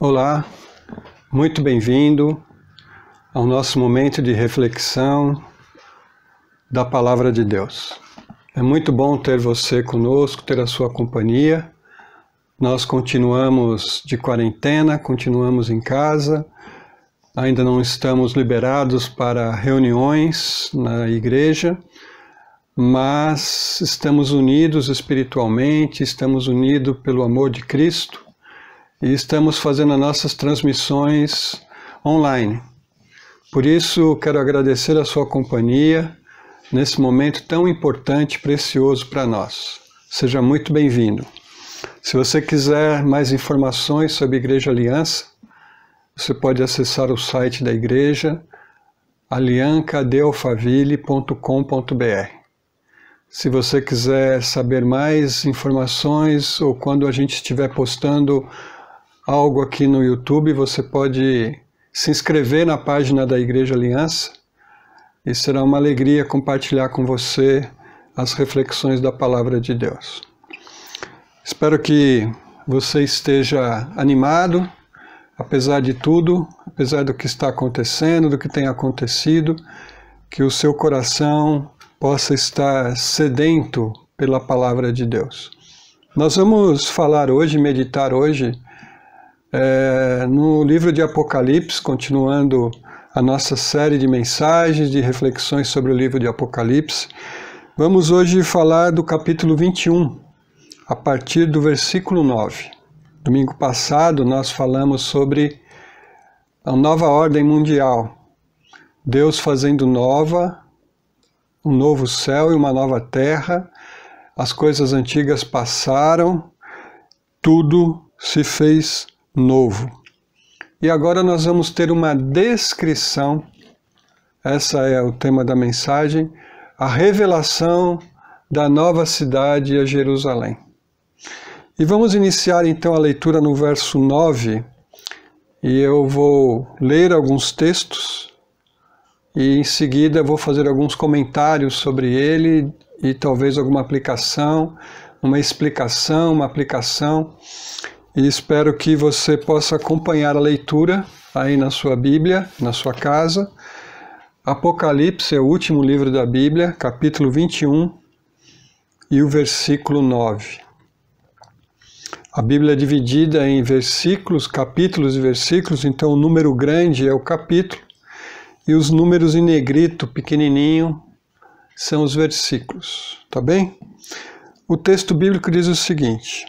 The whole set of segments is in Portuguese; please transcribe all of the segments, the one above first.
Olá, muito bem-vindo ao nosso momento de reflexão da Palavra de Deus. É muito bom ter você conosco, ter a sua companhia. Nós continuamos de quarentena, continuamos em casa, ainda não estamos liberados para reuniões na igreja, mas estamos unidos espiritualmente, estamos unidos pelo amor de Cristo e estamos fazendo as nossas transmissões online. Por isso, quero agradecer a sua companhia nesse momento tão importante e precioso para nós. Seja muito bem-vindo. Se você quiser mais informações sobre a Igreja Aliança, você pode acessar o site da igreja, aliancadealphaville.com.br. Se você quiser saber mais informações ou quando a gente estiver postando algo aqui no YouTube, você pode se inscrever na página da Igreja Aliança e será uma alegria compartilhar com você as reflexões da Palavra de Deus. Espero que você esteja animado, apesar de tudo, apesar do que está acontecendo, do que tem acontecido, que o seu coração possa estar sedento pela Palavra de Deus. Nós vamos falar hoje, meditar hoje, no livro de Apocalipse, continuando a nossa série de mensagens, de reflexões sobre o livro de Apocalipse. Vamos hoje falar do capítulo 21, a partir do versículo 9. Domingo passado nós falamos sobre a nova ordem mundial, Deus fazendo um novo céu e uma nova terra, as coisas antigas passaram, tudo se fez novo. E agora nós vamos ter uma descrição, essa é o tema da mensagem, a revelação da nova cidade, a Jerusalém. E vamos iniciar então a leitura no verso 9, e eu vou ler alguns textos, e em seguida vou fazer alguns comentários sobre ele, e talvez alguma aplicação, uma explicação, uma aplicação, e espero que você possa acompanhar a leitura aí na sua Bíblia, na sua casa. Apocalipse é o último livro da Bíblia, capítulo 21 e o versículo 9. A Bíblia é dividida em versículos, capítulos e versículos, então o número grande é o capítulo e os números em negrito, pequenininho, são os versículos, tá bem? O texto bíblico diz o seguinte: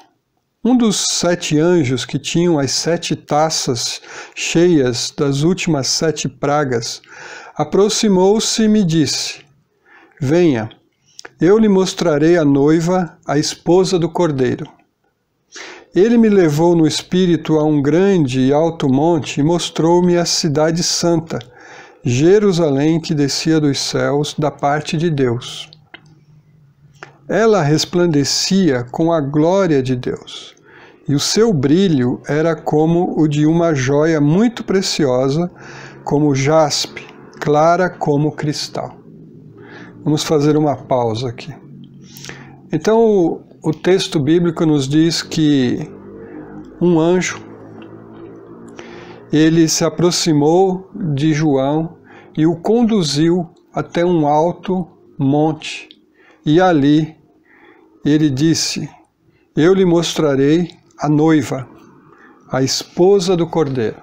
um dos 7 anjos que tinham as 7 taças cheias das últimas 7 pragas aproximou-se e me disse: venha, eu lhe mostrarei a noiva, a esposa do Cordeiro. Ele me levou no espírito a um grande e alto monte e mostrou-me a cidade santa, Jerusalém, que descia dos céus da parte de Deus. Ela resplandecia com a glória de Deus, e o seu brilho era como o de uma joia muito preciosa, como jaspe, clara como cristal. Vamos fazer uma pausa aqui. Então, o texto bíblico nos diz que um anjo, ele se aproximou de João e o conduziu até um alto monte. E ali ele disse: eu lhe mostrarei a noiva, a esposa do Cordeiro.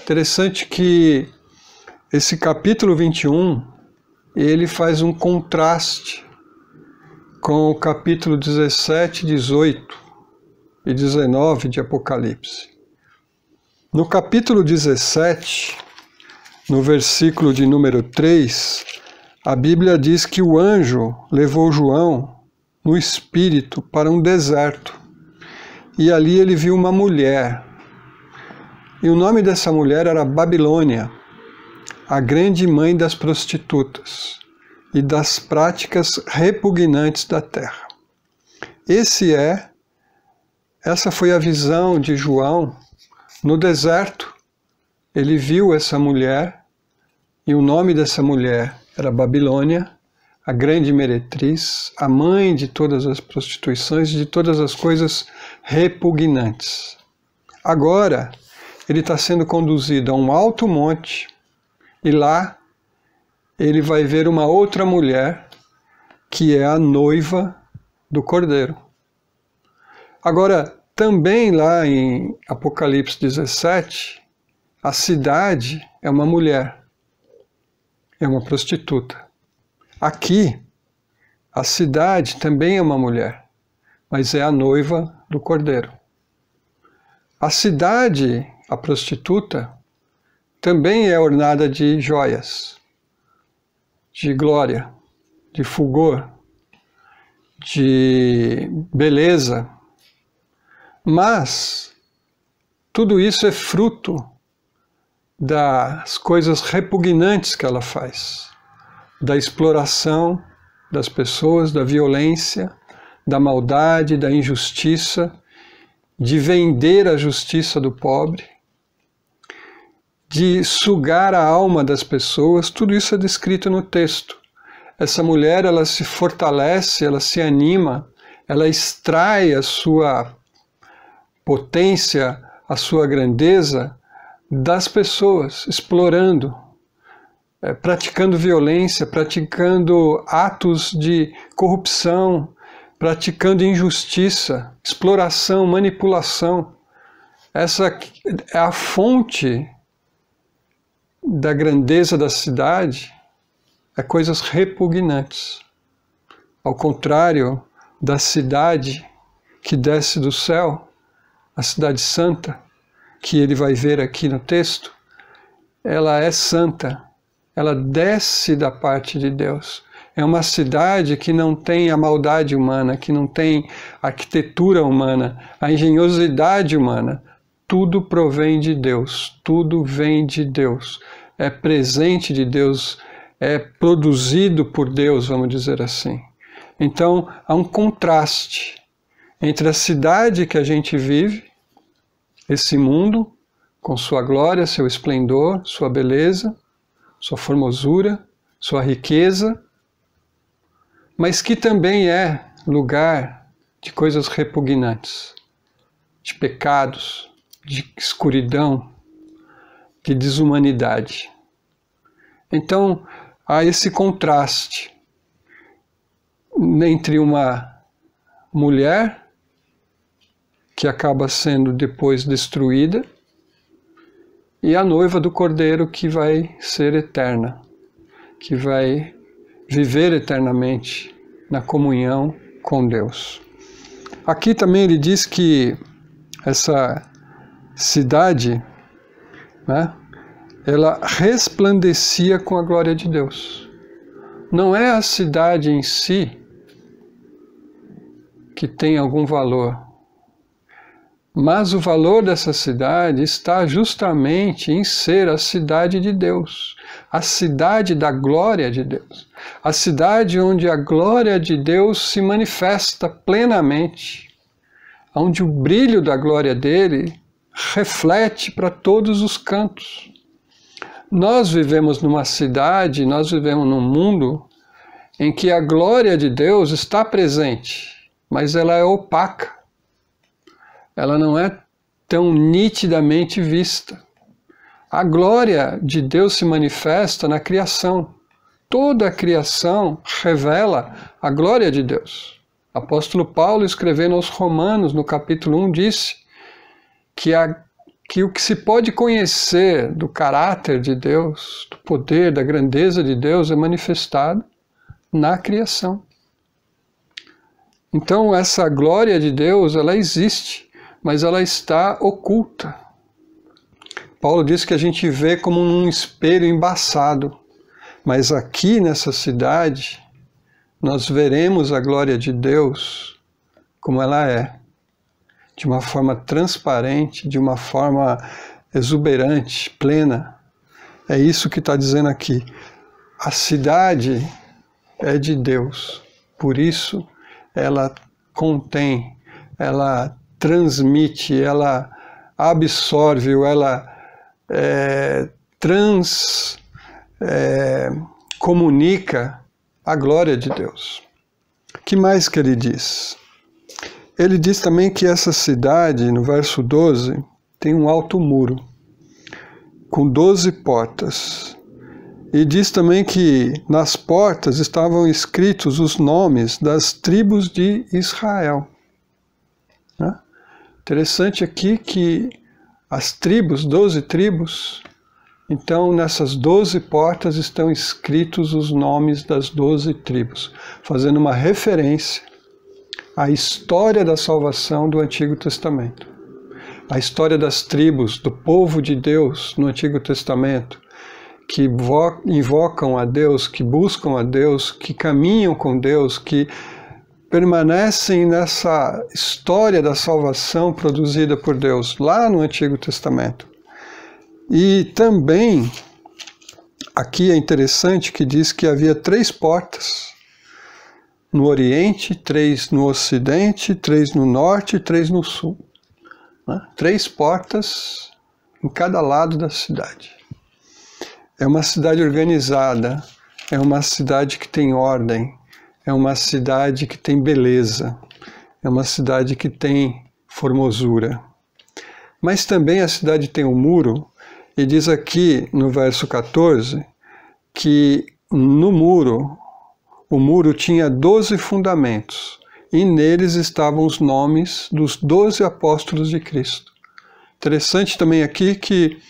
Interessante que esse capítulo 21, ele faz um contraste com o capítulo 17, 18 e 19 de Apocalipse. No capítulo 17, no versículo de número 3, a Bíblia diz que o anjo levou João no espírito para um deserto. E ali ele viu uma mulher. E o nome dessa mulher era Babilônia, a grande mãe das prostitutas e das práticas repugnantes da terra. Essa foi a visão de João no deserto. Ele viu essa mulher, e o nome dessa mulher era Babilônia, a grande meretriz, a mãe de todas as prostituições, de todas as coisas repugnantes. Agora, ele está sendo conduzido a um alto monte e lá ele vai ver uma outra mulher que é a noiva do Cordeiro. Agora, também lá em Apocalipse 17, a cidade é uma mulher, é uma prostituta. Aqui, a cidade também é uma mulher, mas é a noiva do Cordeiro. A cidade, a prostituta, também é ornada de joias, de glória, de fulgor, de beleza. Mas tudo isso é fruto das coisas repugnantes que ela faz, da exploração das pessoas, da violência, da maldade, da injustiça, de vender a justiça do pobre, de sugar a alma das pessoas. Tudo isso é descrito no texto. Essa mulher, ela se fortalece, ela se anima, ela extrai a sua potência, a sua grandeza das pessoas, explorando, praticando violência, praticando atos de corrupção, praticando injustiça, exploração, manipulação. Essa é a fonte da grandeza da cidade, é coisas repugnantes. Ao contrário da cidade que desce do céu, a cidade santa, que ele vai ver aqui no texto, ela é santa, ela desce da parte de Deus. É uma cidade que não tem a maldade humana, que não tem a arquitetura humana, a engenhosidade humana. Tudo provém de Deus, tudo vem de Deus, é presente de Deus, é produzido por Deus, vamos dizer assim. Então, há um contraste entre a cidade que a gente vive, esse mundo, com sua glória, seu esplendor, sua beleza, sua formosura, sua riqueza, mas que também é lugar de coisas repugnantes, de pecados, de escuridão, de desumanidade. Então, há esse contraste entre uma mulher que acaba sendo depois destruída e a noiva do Cordeiro que vai ser eterna, que vai viver eternamente na comunhão com Deus. Aqui também ele diz que essa cidade, né, ela resplandecia com a glória de Deus. Não é a cidade em si que tem algum valor, mas o valor dessa cidade está justamente em ser a cidade de Deus, a cidade da glória de Deus, a cidade onde a glória de Deus se manifesta plenamente, onde o brilho da glória dele reflete para todos os cantos. Nós vivemos numa cidade, nós vivemos num mundo em que a glória de Deus está presente, mas ela é opaca. Ela não é tão nitidamente vista. A glória de Deus se manifesta na criação. Toda a criação revela a glória de Deus. O apóstolo Paulo, escrevendo aos Romanos, no capítulo 1, disse que o que se pode conhecer do caráter de Deus, do poder, da grandeza de Deus, é manifestado na criação. Então, essa glória de Deus, ela existe, mas ela está oculta. Paulo diz que a gente vê como num espelho embaçado, mas aqui nessa cidade, nós veremos a glória de Deus como ela é, de uma forma transparente, de uma forma exuberante, plena. É isso que está dizendo aqui. A cidade é de Deus, por isso ela contém, ela transmite, ela absorve, ela comunica a glória de Deus. O que mais que ele diz? Ele diz também que essa cidade, no verso 12, tem um alto muro. com 12 portas. E diz também que nas portas estavam escritos os nomes das tribos de Israel. Interessante aqui que as tribos, 12 tribos, então nessas 12 portas estão escritos os nomes das 12 tribos, fazendo uma referência à história da salvação do Antigo Testamento. A história das tribos, do povo de Deus no Antigo Testamento, que invocam a Deus, que buscam a Deus, que caminham com Deus, que permanecem nessa história da salvação produzida por Deus lá no Antigo Testamento. E também, aqui é interessante que diz que havia 3 portas no Oriente, 3 no Ocidente, 3 no Norte e 3 no Sul. 3 portas em cada lado da cidade. É uma cidade organizada, é uma cidade que tem ordem, é uma cidade que tem beleza, é uma cidade que tem formosura. Mas também a cidade tem um muro, e diz aqui no verso 14, que no muro, o muro tinha 12 fundamentos, e neles estavam os nomes dos 12 apóstolos de Cristo. Interessante também aqui que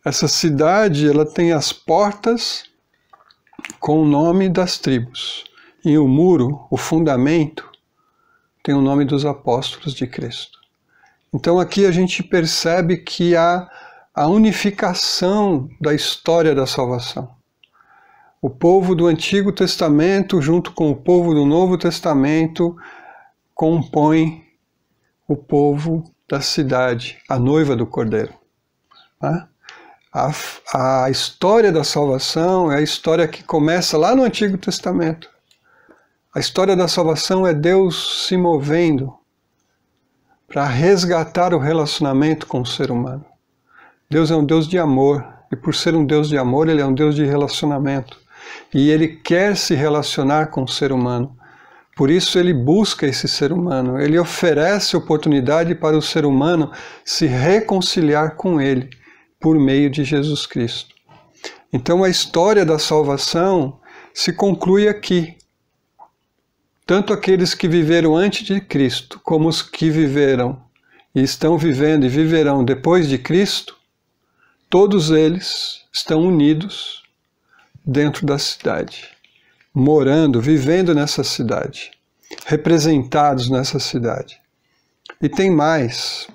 essa cidade ela tem as portas com o nome das tribos. E o muro, o fundamento, tem o nome dos apóstolos de Cristo. Então aqui a gente percebe que há a unificação da história da salvação. O povo do Antigo Testamento, junto com o povo do Novo Testamento, compõe o povo da cidade, a noiva do Cordeiro. A história da salvação é a história que começa lá no Antigo Testamento. A história da salvação é Deus se movendo para resgatar o relacionamento com o ser humano. Deus é um Deus de amor, e por ser um Deus de amor, Ele é um Deus de relacionamento. E Ele quer se relacionar com o ser humano. Por isso Ele busca esse ser humano. Ele oferece oportunidade para o ser humano se reconciliar com Ele, por meio de Jesus Cristo. Então a história da salvação se conclui aqui. Tanto aqueles que viveram antes de Cristo, como os que viveram e estão vivendo e viverão depois de Cristo, todos eles estão unidos dentro da cidade, morando, vivendo nessa cidade, representados nessa cidade. E tem mais.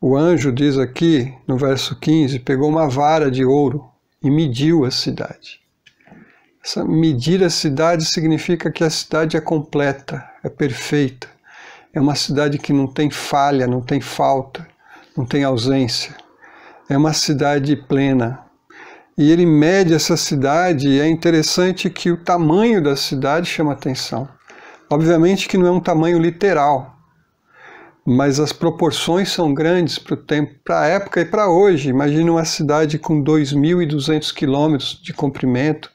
O anjo diz aqui, no verso 15, pegou uma vara de ouro e mediu a cidade. Medir a cidade significa que a cidade é completa, é perfeita. É uma cidade que não tem falha, não tem falta, não tem ausência. É uma cidade plena. E ele mede essa cidade e é interessante que o tamanho da cidade chama atenção. Obviamente que não é um tamanho literal, mas as proporções são grandes para o tempo, para a época e para hoje. Imagina uma cidade com 2.200 quilômetros de comprimento,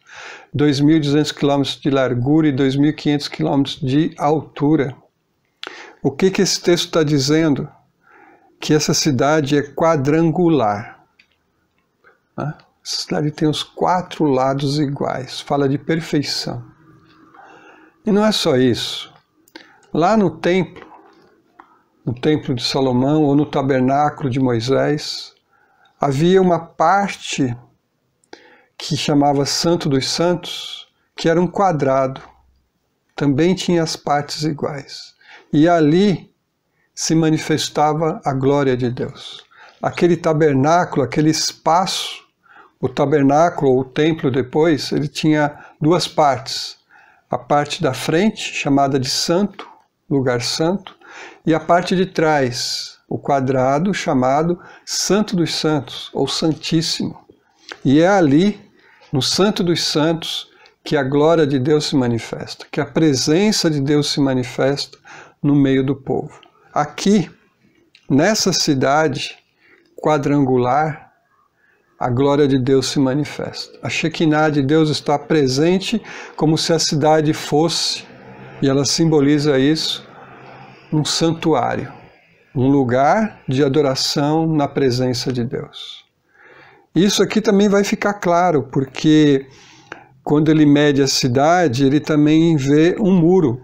2.200 quilômetros de largura e 2.500 quilômetros de altura. O que esse texto está dizendo? Que essa cidade é quadrangular. Essa cidade tem os 4 lados iguais, fala de perfeição. E não é só isso. Lá no templo de Salomão ou no tabernáculo de Moisés, havia uma parte que chamava Santo dos Santos, que era um quadrado. Também tinha as partes iguais. E ali se manifestava a glória de Deus. Aquele tabernáculo, aquele espaço, o tabernáculo ou o templo depois, ele tinha 2 partes. A parte da frente, chamada de santo, lugar santo, e a parte de trás, o quadrado, chamado Santo dos Santos, ou Santíssimo. E é ali, no Santo dos Santos, que a glória de Deus se manifesta, que a presença de Deus se manifesta no meio do povo. Aqui, nessa cidade quadrangular, a glória de Deus se manifesta. A Shekinah de Deus está presente como se a cidade fosse, e ela simboliza isso, um santuário, um lugar de adoração na presença de Deus. Isso aqui também vai ficar claro, porque quando ele mede a cidade, ele também vê um muro,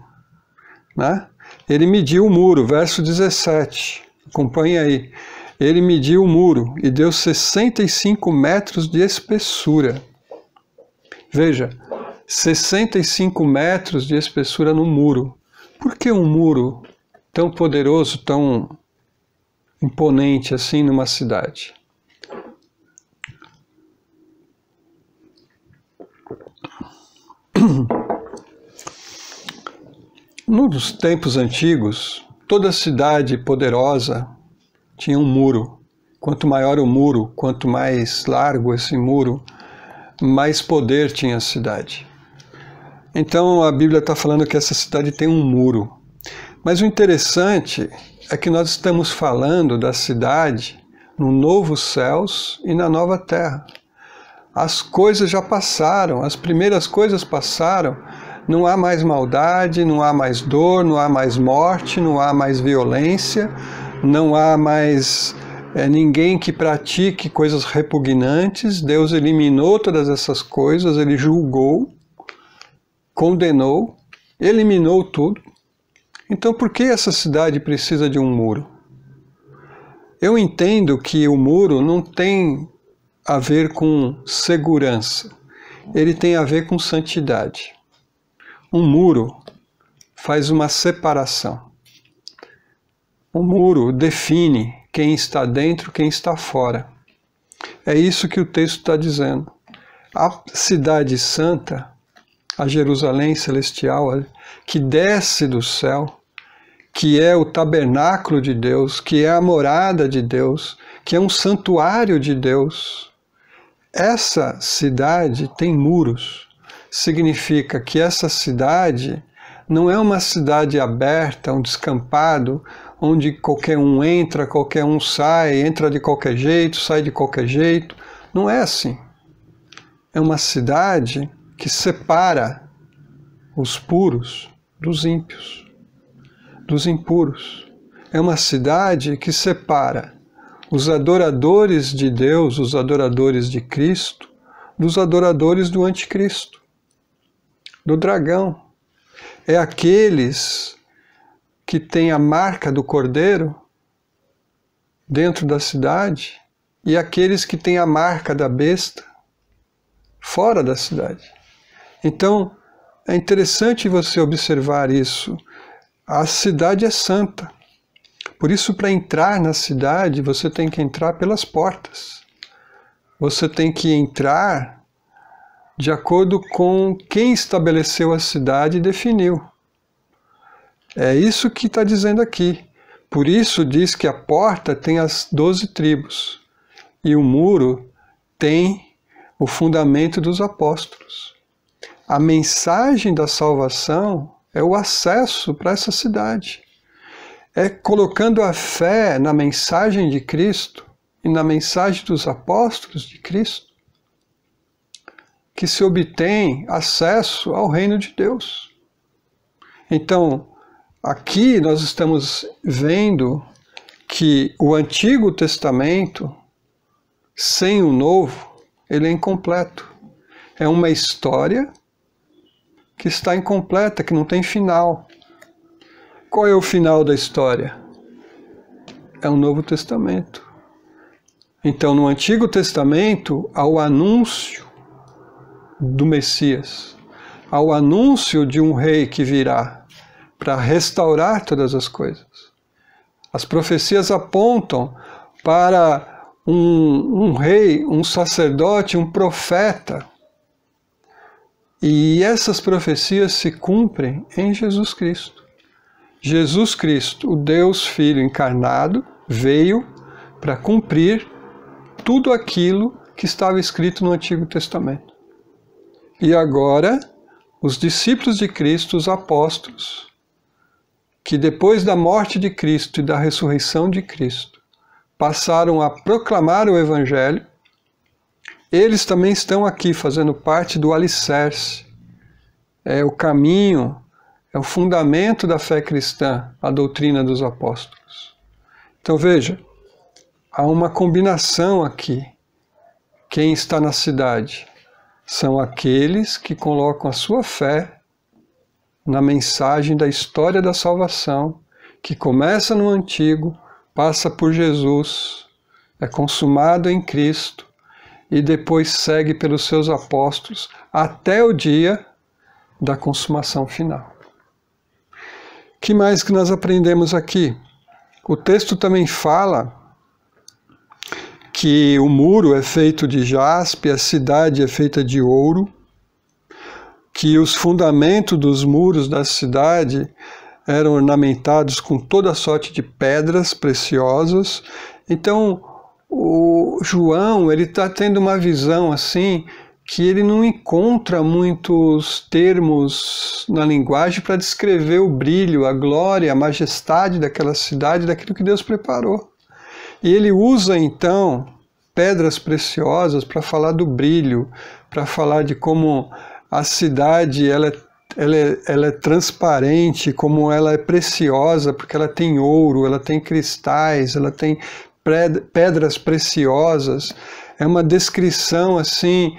né? Ele mediu o muro, verso 17, acompanha aí. Ele mediu o muro e deu 65 metros de espessura. Veja, 65 metros de espessura no muro. Por que um muro tão poderoso, tão imponente assim numa cidade? Nos tempos antigos, toda cidade poderosa tinha um muro. Quanto maior o muro, quanto mais largo esse muro, mais poder tinha a cidade. Então a Bíblia está falando que essa cidade tem um muro. Mas o interessante é que nós estamos falando da cidade no novo céus e na nova terra. As coisas já passaram, as primeiras coisas passaram. Não há mais maldade, não há mais dor, não há mais morte, não há mais violência, não há mais ninguém que pratique coisas repugnantes. Deus eliminou todas essas coisas, Ele julgou, condenou, eliminou tudo. Então por que essa cidade precisa de um muro? Eu entendo que o muro não tem a ver com segurança, ele tem a ver com santidade. Um muro faz uma separação. O muro define quem está dentro, quem está fora. É isso que o texto está dizendo. A cidade santa, a Jerusalém celestial, que desce do céu, que é o tabernáculo de Deus, que é a morada de Deus, que é um santuário de Deus. Essa cidade tem muros. Significa que essa cidade não é uma cidade aberta, um descampado, onde qualquer um entra, qualquer um sai, entra de qualquer jeito, sai de qualquer jeito. Não é assim. É uma cidade que separa os puros dos ímpios, dos impuros. É uma cidade que separa os adoradores de Deus, os adoradores de Cristo, dos adoradores do anticristo, do dragão. É aqueles que têm a marca do cordeiro dentro da cidade e aqueles que têm a marca da besta fora da cidade. Então, é interessante você observar isso. A cidade é santa. Por isso, para entrar na cidade, você tem que entrar pelas portas. Você tem que entrar de acordo com quem estabeleceu a cidade e definiu. É isso que está dizendo aqui. Por isso diz que a porta tem as 12 tribos e o muro tem o fundamento dos apóstolos. A mensagem da salvação é o acesso para essa cidade. É colocando a fé na mensagem de Cristo e na mensagem dos apóstolos de Cristo que se obtém acesso ao reino de Deus. Então, aqui nós estamos vendo que o Antigo Testamento, sem o Novo, ele é incompleto. É uma história que está incompleta, que não tem final. Qual é o final da história? É o Novo Testamento. Então, no Antigo Testamento, há o anúncio do Messias, há o anúncio de um rei que virá para restaurar todas as coisas. As profecias apontam para um rei, um sacerdote, um profeta. E essas profecias se cumprem em Jesus Cristo. Jesus Cristo, o Deus Filho encarnado, veio para cumprir tudo aquilo que estava escrito no Antigo Testamento. E agora, os discípulos de Cristo, os apóstolos, que depois da morte de Cristo e da ressurreição de Cristo, passaram a proclamar o Evangelho, eles também estão aqui fazendo parte do alicerce. É o caminho, é o fundamento da fé cristã, a doutrina dos apóstolos. Então veja, há uma combinação aqui. quem está na cidade? São aqueles que colocam a sua fé na mensagem da história da salvação, que começa no Antigo, passa por Jesus, é consumado em Cristo e depois segue pelos seus apóstolos até o dia da consumação final. Que mais que nós aprendemos aqui? O texto também fala que o muro é feito de jaspe, a cidade é feita de ouro, que os fundamentos dos muros da cidade eram ornamentados com toda sorte de pedras preciosas. Então, o João, ele está tendo uma visão assim, que ele não encontra muitos termos na linguagem para descrever o brilho, a glória, a majestade daquela cidade, daquilo que Deus preparou. E ele usa então pedras preciosas para falar do brilho, para falar de como a cidade ela é transparente, como ela é preciosa, porque ela tem ouro, ela tem cristais, ela tem pedras preciosas. É uma descrição assim,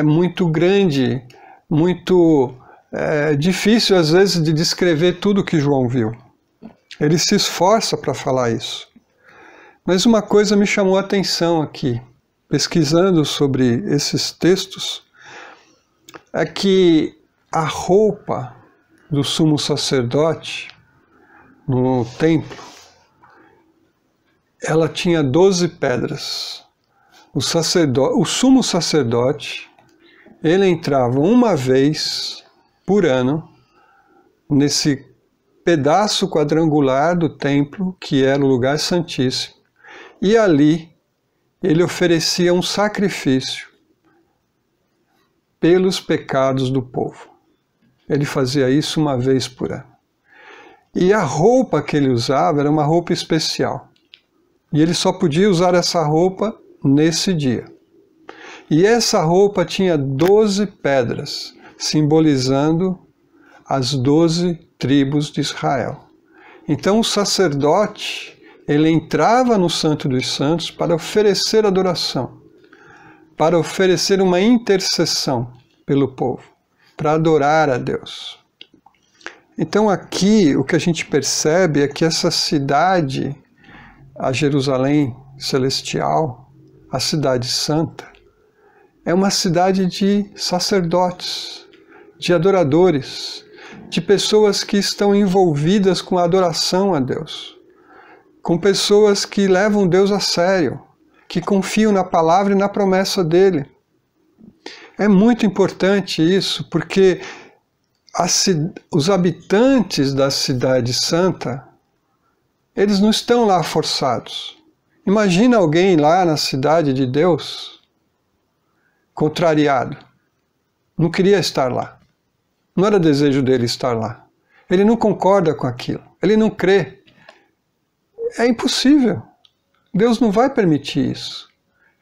muito grande, muito difícil às vezes de descrever tudo que João viu. Ele se esforça para falar isso. Mas uma coisa me chamou a atenção aqui, pesquisando sobre esses textos, é que a roupa do sumo sacerdote no templo, ela tinha 12 pedras. O sumo sacerdote, ele entrava uma vez por ano nesse pedaço quadrangular do templo, que era o lugar santíssimo, e ali ele oferecia um sacrifício pelos pecados do povo. Ele fazia isso uma vez por ano. E a roupa que ele usava era uma roupa especial. E ele só podia usar essa roupa nesse dia. E essa roupa tinha 12 pedras, simbolizando as 12 tribos de Israel. Então o sacerdote, ele entrava no Santo dos Santos para oferecer adoração, para oferecer uma intercessão pelo povo, para adorar a Deus. Então aqui o que a gente percebe é que essa cidade, a Jerusalém Celestial, a Cidade Santa, é uma cidade de sacerdotes, de adoradores, de pessoas que estão envolvidas com a adoração a Deus, com pessoas que levam Deus a sério, que confiam na palavra e na promessa dele. É muito importante isso, porque os habitantes da Cidade Santa, eles não estão lá forçados. Imagina alguém lá na cidade de Deus, contrariado. Não queria estar lá. Não era desejo dele estar lá. Ele não concorda com aquilo. Ele não crê. É impossível. Deus não vai permitir isso.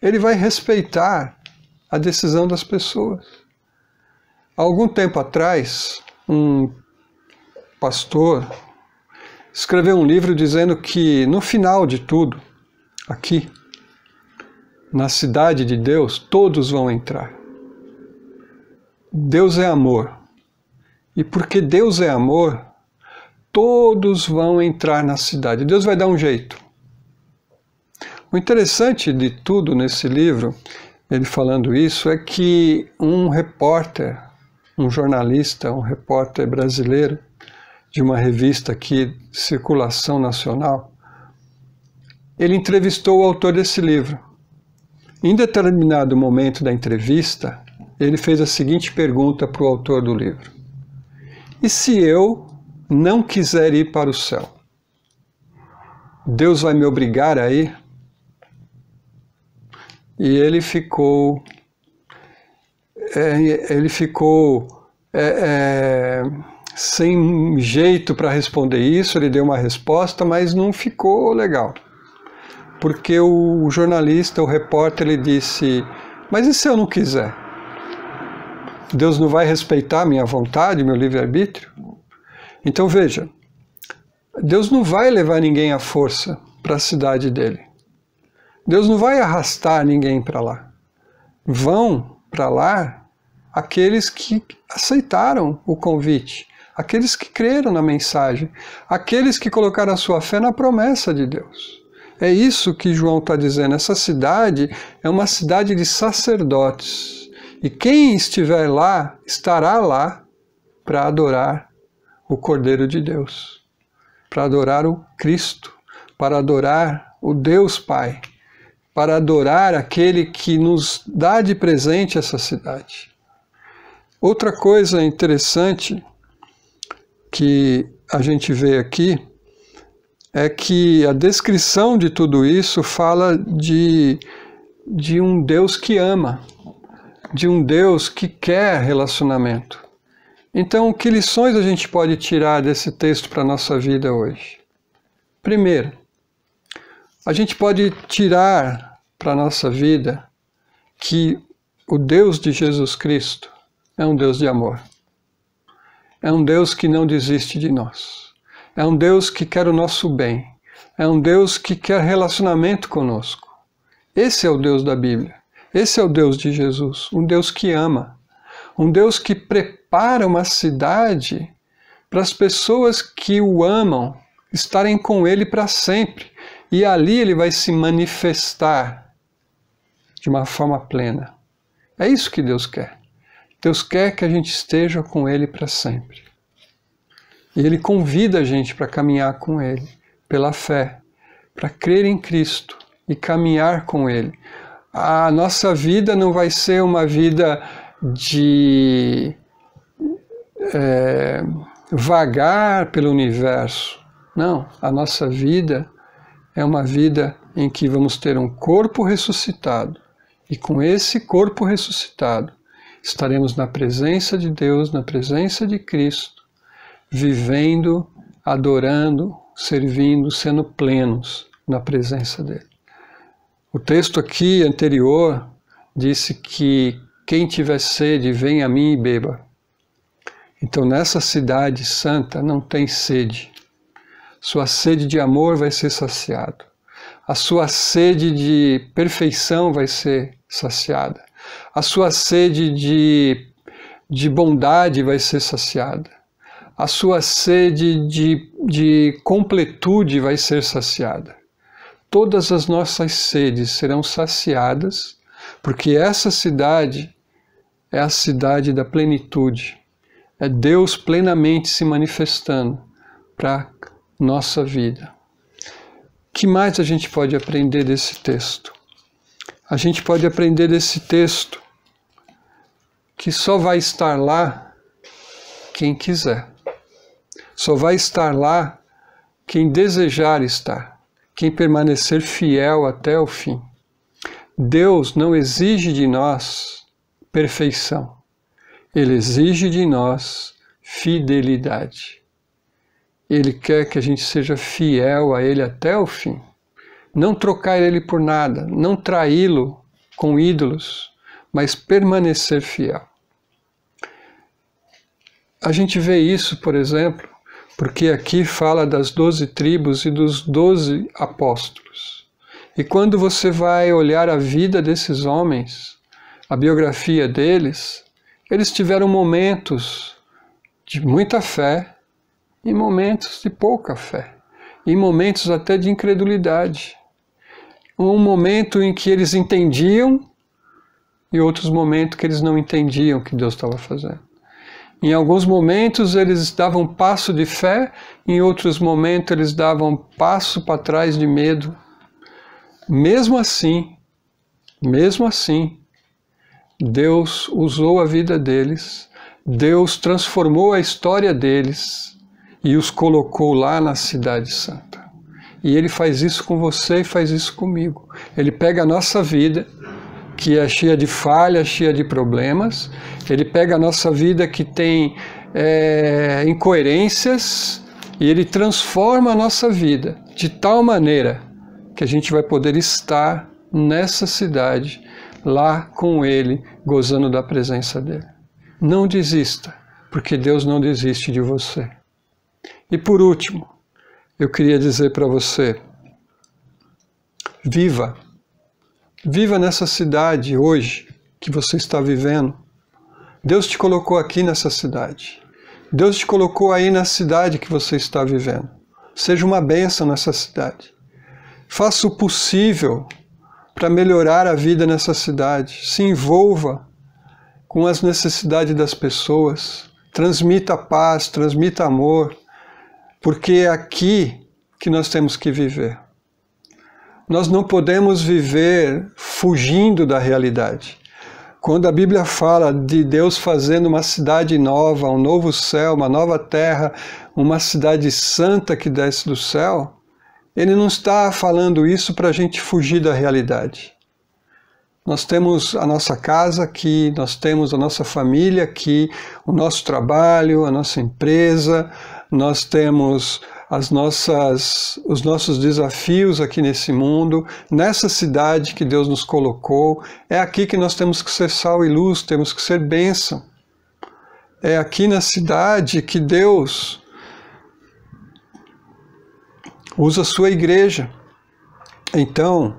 Ele vai respeitar a decisão das pessoas. Há algum tempo atrás, um pastor escreveu um livro dizendo que no final de tudo, aqui, na cidade de Deus, todos vão entrar. Deus é amor. E porque Deus é amor, todos vão entrar na cidade. Deus vai dar um jeito. O interessante de tudo nesse livro, ele falando isso, é que um repórter, um jornalista, um repórter brasileiro, de uma revista aqui de circulação nacional, ele entrevistou o autor desse livro. Em determinado momento da entrevista, ele fez a seguinte pergunta para o autor do livro: e se eu não quiser ir para o céu, Deus vai me obrigar a ir? E ele ficou sem jeito para responder isso. Ele deu uma resposta, mas não ficou legal. Porque o jornalista, o repórter, ele disse: mas e se eu não quiser? Deus não vai respeitar minha vontade, meu livre-arbítrio? Então veja, Deus não vai levar ninguém à força para a cidade dele. Deus não vai arrastar ninguém para lá. vão para lá aqueles que aceitaram o convite, aqueles que creram na mensagem, aqueles que colocaram a sua fé na promessa de Deus. É isso que João está dizendo. Essa cidade é uma cidade de sacerdotes. E quem estiver lá, estará lá para adorar o Cordeiro de Deus, para adorar o Cristo, para adorar o Deus Pai, para adorar aquele que nos dá de presente essa cidade. Outra coisa interessante que a gente vê aqui é que a descrição de tudo isso fala de um Deus que ama, de um Deus que quer relacionamento. Então, que lições a gente pode tirar desse texto para a nossa vida hoje? Primeiro, a gente pode tirar para a nossa vida que o Deus de Jesus Cristo é um Deus de amor. É um Deus que não desiste de nós. É um Deus que quer o nosso bem. É um Deus que quer relacionamento conosco. Esse é o Deus da Bíblia. Esse é o Deus de Jesus. Um Deus que ama. Um Deus que prepara uma cidade para as pessoas que o amam estarem com Ele para sempre. E ali Ele vai se manifestar de uma forma plena. É isso que Deus quer. Deus quer que a gente esteja com Ele para sempre. E Ele convida a gente para caminhar com Ele, pela fé, para crer em Cristo e caminhar com Ele. A nossa vida não vai ser uma vida de vagar pelo universo. Não, a nossa vida é uma vida em que vamos ter um corpo ressuscitado. E com esse corpo ressuscitado, estaremos na presença de Deus, na presença de Cristo, vivendo, adorando, servindo, sendo plenos na presença dele. O texto aqui anterior disse que quem tiver sede, venha a mim e beba. Então nessa cidade santa não tem sede. Sua sede de amor vai ser saciada. A sua sede de perfeição vai ser saciada. A sua sede de bondade vai ser saciada. A sua sede de completude vai ser saciada. Todas as nossas sedes serão saciadas, porque essa cidade é a cidade da plenitude. É Deus plenamente se manifestando para nossa vida. O que mais a gente pode aprender desse texto? A gente pode aprender desse texto que só vai estar lá quem quiser. Só vai estar lá quem desejar estar, quem permanecer fiel até o fim. Deus não exige de nós perfeição. Ele exige de nós fidelidade. Ele quer que a gente seja fiel a Ele até o fim. Não trocar Ele por nada, não traí-lo com ídolos, mas permanecer fiel. A gente vê isso, por exemplo, porque aqui fala das 12 tribos e dos 12 apóstolos. E quando você vai olhar a vida desses homens, a biografia deles, eles tiveram momentos de muita fé e momentos de pouca fé, e momentos até de incredulidade. Um momento em que eles entendiam e outros momentos que eles não entendiam o que Deus estava fazendo. Em alguns momentos eles davam passo de fé, em outros momentos eles davam passo para trás de medo. Mesmo assim, Deus usou a vida deles, Deus transformou a história deles e os colocou lá na Cidade Santa. E Ele faz isso com você e faz isso comigo. Ele pega a nossa vida, que é cheia de falhas, cheia de problemas. Ele pega a nossa vida que tem incoerências e Ele transforma a nossa vida de tal maneira que a gente vai poder estar nessa cidade, lá com Ele, gozando da presença dEle. Não desista, porque Deus não desiste de você. E por último, eu queria dizer para você, viva nessa cidade hoje, que você está vivendo. Deus te colocou aqui nessa cidade. Deus te colocou aí na cidade que você está vivendo. Seja uma bênção nessa cidade. Faça o possível para melhorar a vida nessa cidade. Se envolva com as necessidades das pessoas. Transmita paz, transmita amor, porque é aqui que nós temos que viver. Nós não podemos viver fugindo da realidade. Quando a Bíblia fala de Deus fazendo uma cidade nova, um novo céu, uma nova terra, uma cidade santa que desce do céu, Ele não está falando isso para a gente fugir da realidade. Nós temos a nossa casa aqui, nós temos a nossa família aqui, o nosso trabalho, a nossa empresa, nós temos os nossos desafios aqui nesse mundo, nessa cidade que Deus nos colocou. É aqui que nós temos que ser sal e luz, temos que ser bênção. É aqui na cidade que Deus usa a sua igreja. Então,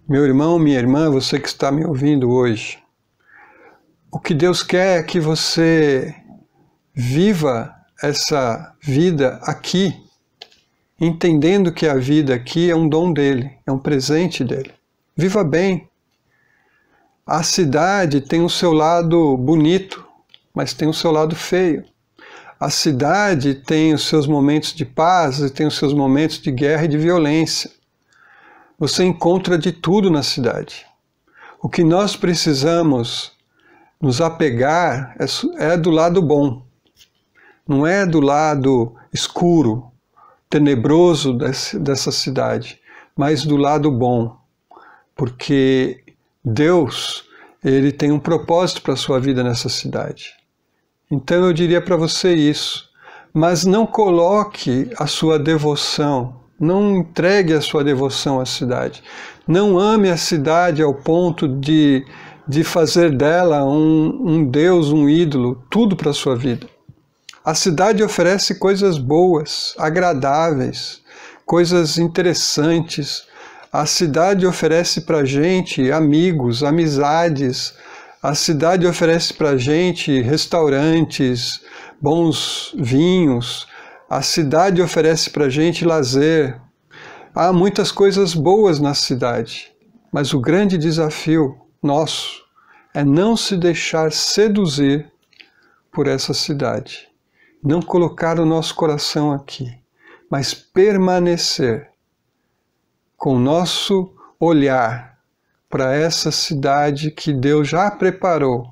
meu irmão, minha irmã, você que está me ouvindo hoje, o que Deus quer é que você viva essa vida aqui, entendendo que a vida aqui é um dom dele, é um presente dele. Viva bem. A cidade tem o seu lado bonito, mas tem o seu lado feio. A cidade tem os seus momentos de paz e tem os seus momentos de guerra e de violência. Você encontra de tudo na cidade. O que nós precisamos nos apegar é do lado bom. Não é do lado escuro, tenebroso dessa cidade, mas do lado bom. Porque Deus, Ele tem um propósito para a sua vida nessa cidade. Então eu diria para você isso. Mas não coloque a sua devoção, não entregue a sua devoção à cidade. Não ame a cidade ao ponto de fazer dela um Deus, um ídolo, tudo para a sua vida. A cidade oferece coisas boas, agradáveis, coisas interessantes. A cidade oferece para a gente amigos, amizades. A cidade oferece para a gente restaurantes, bons vinhos. A cidade oferece para a gente lazer. Há muitas coisas boas na cidade, mas o grande desafio nosso é não se deixar seduzir por essa cidade. Não colocar o nosso coração aqui, mas permanecer com o nosso olhar para essa cidade que Deus já preparou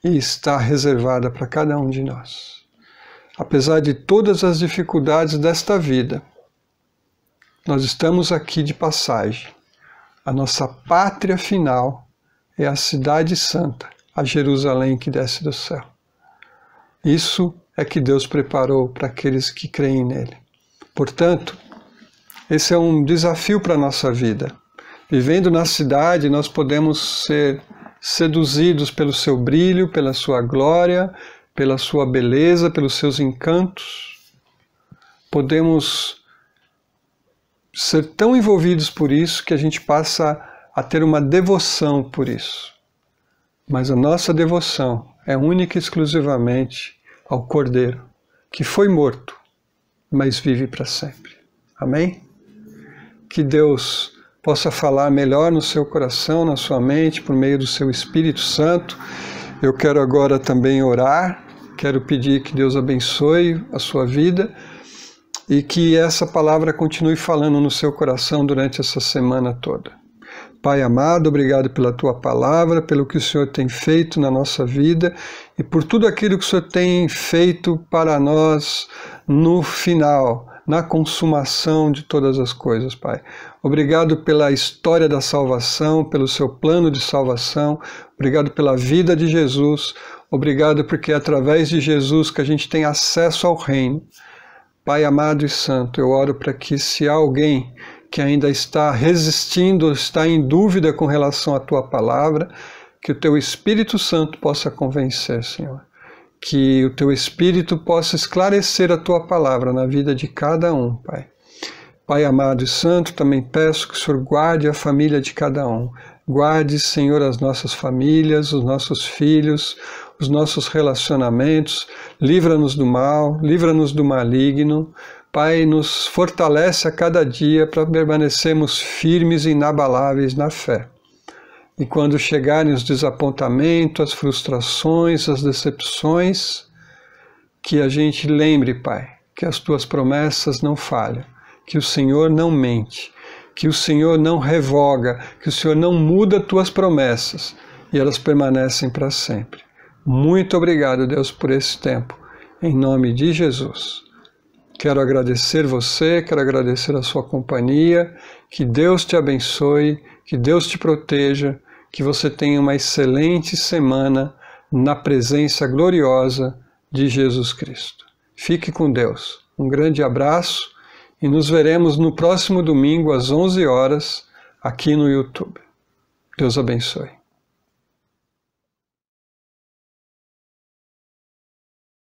e está reservada para cada um de nós. Apesar de todas as dificuldades desta vida, nós estamos aqui de passagem. A nossa pátria final é a cidade santa, a Jerusalém que desce do céu. Isso é que Deus preparou para aqueles que creem nele. Portanto, esse é um desafio para a nossa vida. Vivendo na cidade, nós podemos ser seduzidos pelo seu brilho, pela sua glória, pela sua beleza, pelos seus encantos. Podemos ser tão envolvidos por isso que a gente passa a ter uma devoção por isso. Mas a nossa devoção é única e exclusivamente ao Cordeiro, que foi morto, mas vive para sempre. Amém? Que Deus possa falar melhor no seu coração, na sua mente, por meio do seu Espírito Santo. Eu quero agora também orar, quero pedir que Deus abençoe a sua vida e que essa palavra continue falando no seu coração durante essa semana toda. Pai amado, obrigado pela Tua palavra, pelo que o Senhor tem feito na nossa vida e por tudo aquilo que o Senhor tem feito para nós no final, na consumação de todas as coisas, Pai. Obrigado pela história da salvação, pelo seu plano de salvação, obrigado pela vida de Jesus, obrigado porque é através de Jesus que a gente tem acesso ao reino. Pai amado e santo, eu oro para que se há alguém que ainda está resistindo, está em dúvida com relação à Tua palavra, que o Teu Espírito Santo possa convencer, Senhor. Que o Teu Espírito possa esclarecer a Tua palavra na vida de cada um, Pai. Pai amado e santo, também peço que o Senhor guarde a família de cada um. Guarde, Senhor, as nossas famílias, os nossos filhos, os nossos relacionamentos. Livra-nos do mal, livra-nos do maligno. Pai, nos fortalece a cada dia para permanecermos firmes e inabaláveis na fé. E quando chegarem os desapontamentos, as frustrações, as decepções, que a gente lembre, Pai, que as Tuas promessas não falham, que o Senhor não mente, que o Senhor não revoga, que o Senhor não muda Tuas promessas e elas permanecem para sempre. Muito obrigado, Deus, por esse tempo, em nome de Jesus. Quero agradecer você, quero agradecer a sua companhia, que Deus te abençoe, que Deus te proteja, que você tenha uma excelente semana na presença gloriosa de Jesus Cristo. Fique com Deus. Um grande abraço e nos veremos no próximo domingo às 11 horas aqui no YouTube. Deus abençoe.